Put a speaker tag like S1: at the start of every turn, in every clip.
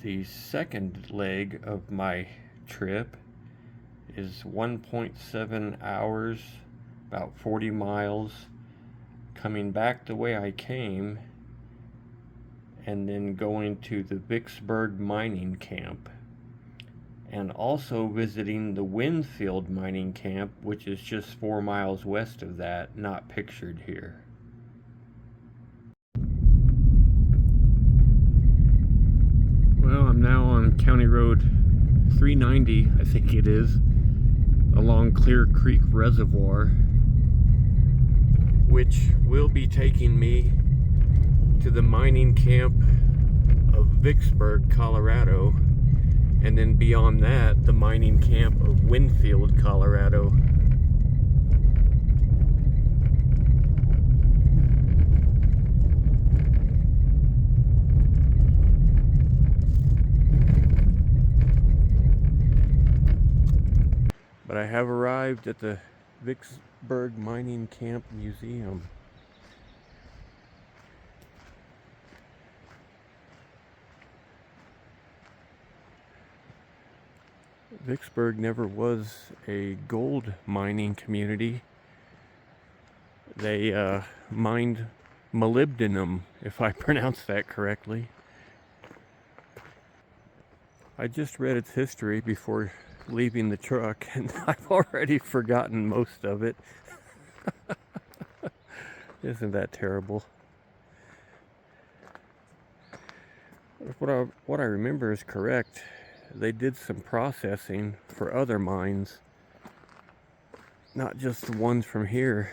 S1: The second leg of my trip is 1.7 hours, about 40 miles, coming back the way I came, and then going to the Vicksburg mining camp, and also visiting the Winfield mining camp, which is just 4 miles west of that, not pictured here. Well, I'm now on County Road 390, I think it is, along Clear Creek Reservoir, which will be taking me to the mining camp of Vicksburg, Colorado, and then beyond that, the mining camp of Winfield, Colorado. But I have arrived at the Vicksburg Mining Camp Museum. Vicksburg never was a gold mining community. They mined molybdenum, if I pronounced that correctly. I just read its history before leaving the truck, and I've already forgotten most of it. Isn't that terrible? If what I remember is correct, they did some processing for other mines, not just the ones from here.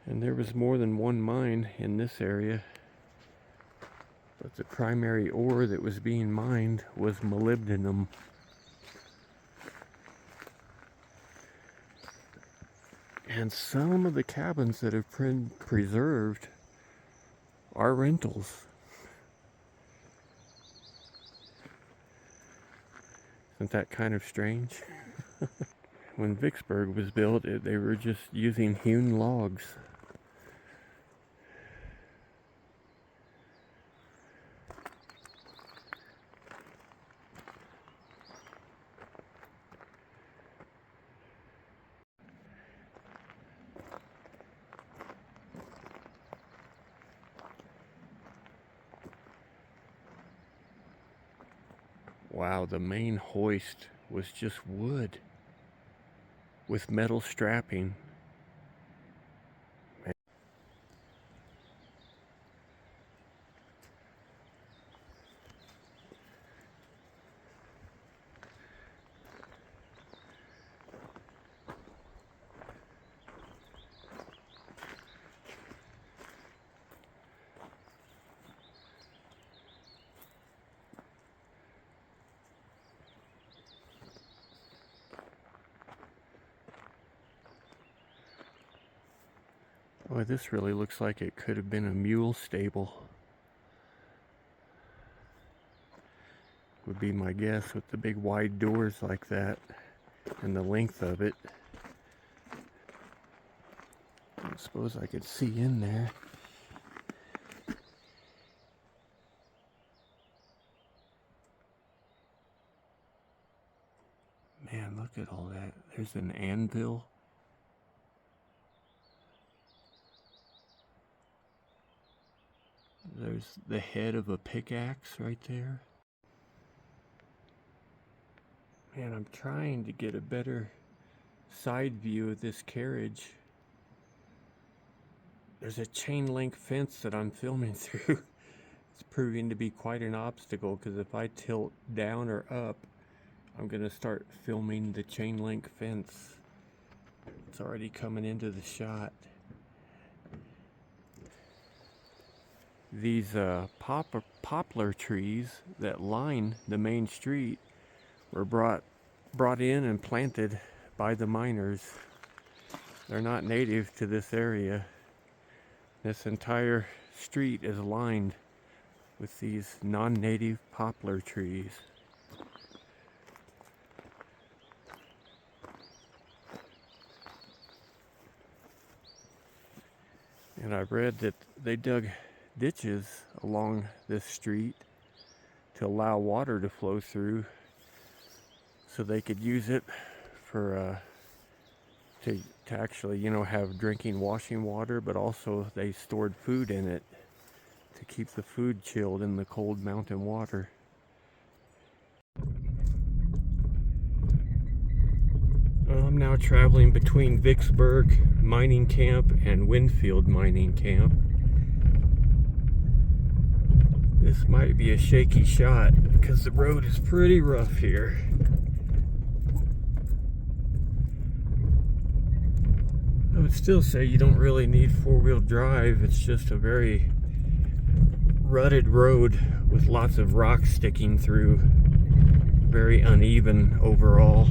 S1: And there was more than one mine in this area, but the primary ore that was being mined was molybdenum. And some of the cabins that have been preserved are rentals. Isn't that kind of strange? When Vicksburg was built, they were just using hewn logs. Wow, the main hoist was just wood with metal strapping. Boy, this really looks like it could have been a mule stable. Would be my guess, with the big wide doors like that and the length of it. I suppose I could see in there. Man, look at all that. There's an anvil. There's the head of a pickaxe right there. Man, I'm trying to get a better side view of this carriage. There's a chain link fence that I'm filming through. It's proving to be quite an obstacle, because if I tilt down or up, I'm gonna start filming the chain link fence. It's already coming into the shot. These poplar trees that line the main street were brought in and planted by the miners. They're not native to this area. This entire street is lined with these non-native poplar trees. And I read that they dug ditches along this street to allow water to flow through so they could use it for to actually, you know, have drinking, washing water, but also they stored food in it to keep the food chilled in the cold mountain water. I'm now traveling between Vicksburg mining camp and Winfield mining camp. This might be a shaky shot because the road is pretty rough here. I would still say you don't really need four-wheel drive. It's just a very rutted road with lots of rocks sticking through. Very uneven overall.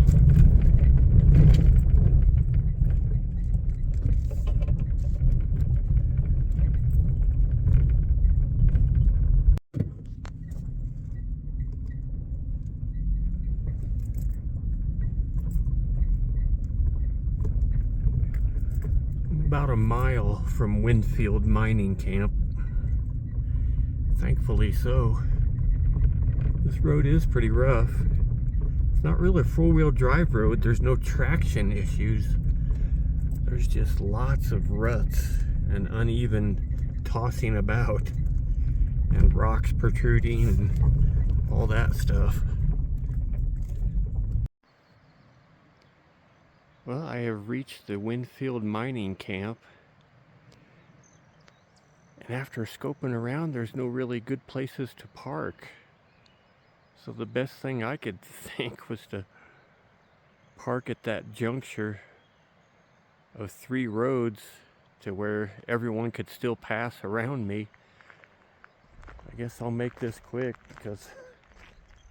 S1: About a mile from Winfield mining camp. Thankfully so. This road is pretty rough. It's not really a four-wheel drive road. There's no traction issues. There's just lots of ruts and uneven tossing about and rocks protruding and all that stuff. Well, I have reached the Winfield mining camp, and after scoping around, there's no really good places to park. So the best thing I could think was to park at that juncture of three roads to where everyone could still pass around me. I guess I'll make this quick because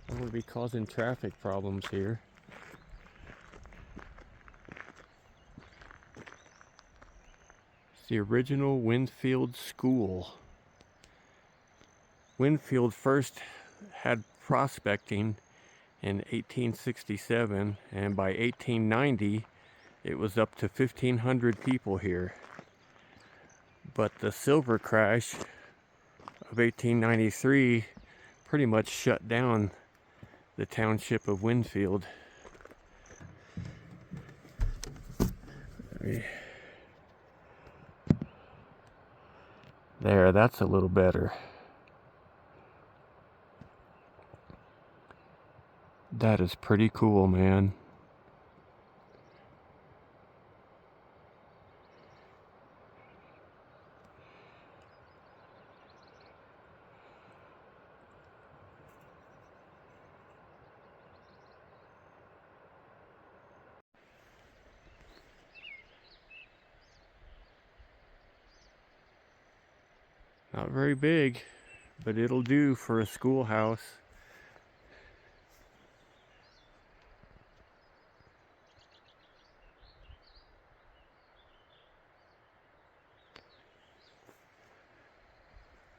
S1: I'm going to be causing traffic problems here. The original Winfield School. Winfield first had prospecting in 1867, and by 1890 it was up to 1,500 people here. But the silver crash of 1893 pretty much shut down the township of Winfield. There, that's a little better. That is pretty cool, man. Not very big, but it'll do for a schoolhouse.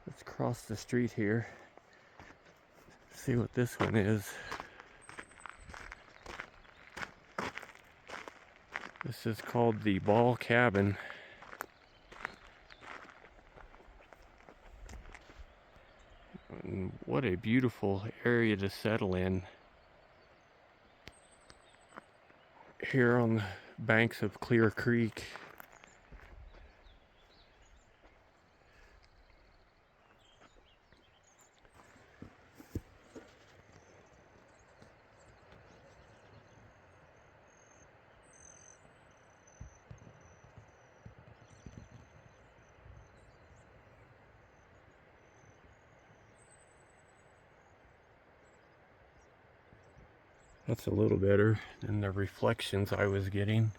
S1: Let's cross the street here. See what this one is. This is called the Ball Cabin. And what a beautiful area to settle in. Here on the banks of Clear Creek. That's a little better than the reflections I was getting.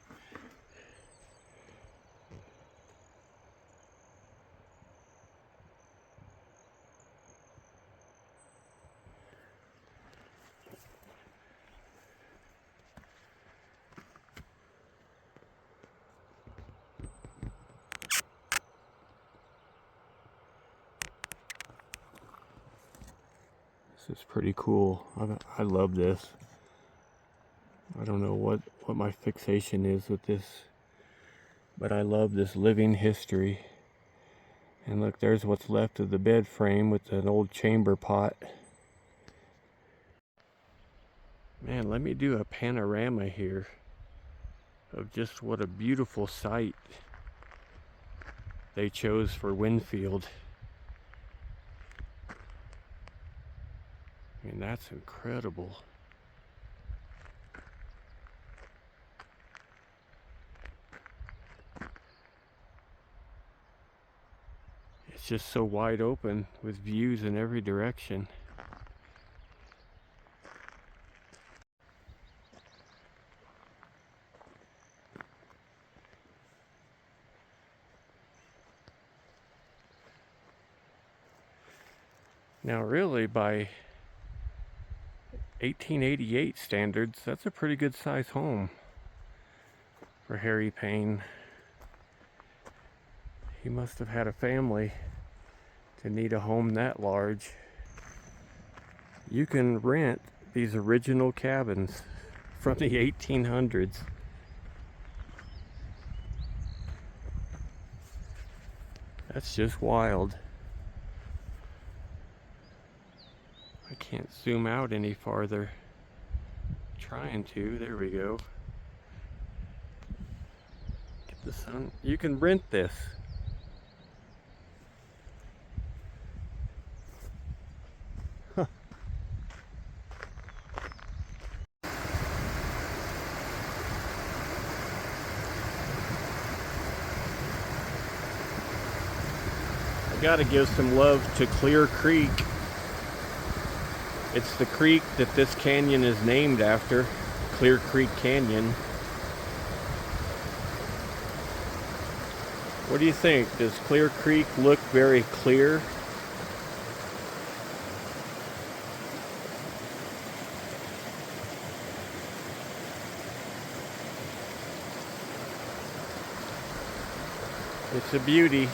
S1: This is pretty cool. I love this. I don't know what my fixation is with this, but I love this living history. And look, there's what's left of the bed frame with an old chamber pot. Man, let me do a panorama here of just what a beautiful site they chose for Winfield. I mean, that's incredible. It's just so wide open with views in every direction. Now really, by 1888 standards, that's a pretty good size home for Harry Payne. He must have had a family to need a home that large. You can rent these original cabins from the 1800s. That's just wild. I can't zoom out any farther. Trying to, there we go. Get the sun. You can rent this. Huh. I gotta give some love to Clear Creek. It's the creek that this canyon is named after, Clear Creek Canyon. What do you think? Does Clear Creek look very clear? It's a beauty.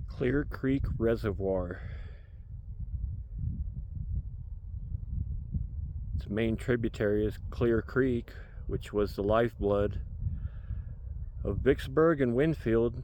S1: Clear Creek Reservoir. Its main tributary is Clear Creek, which was the lifeblood of Vicksburg and Winfield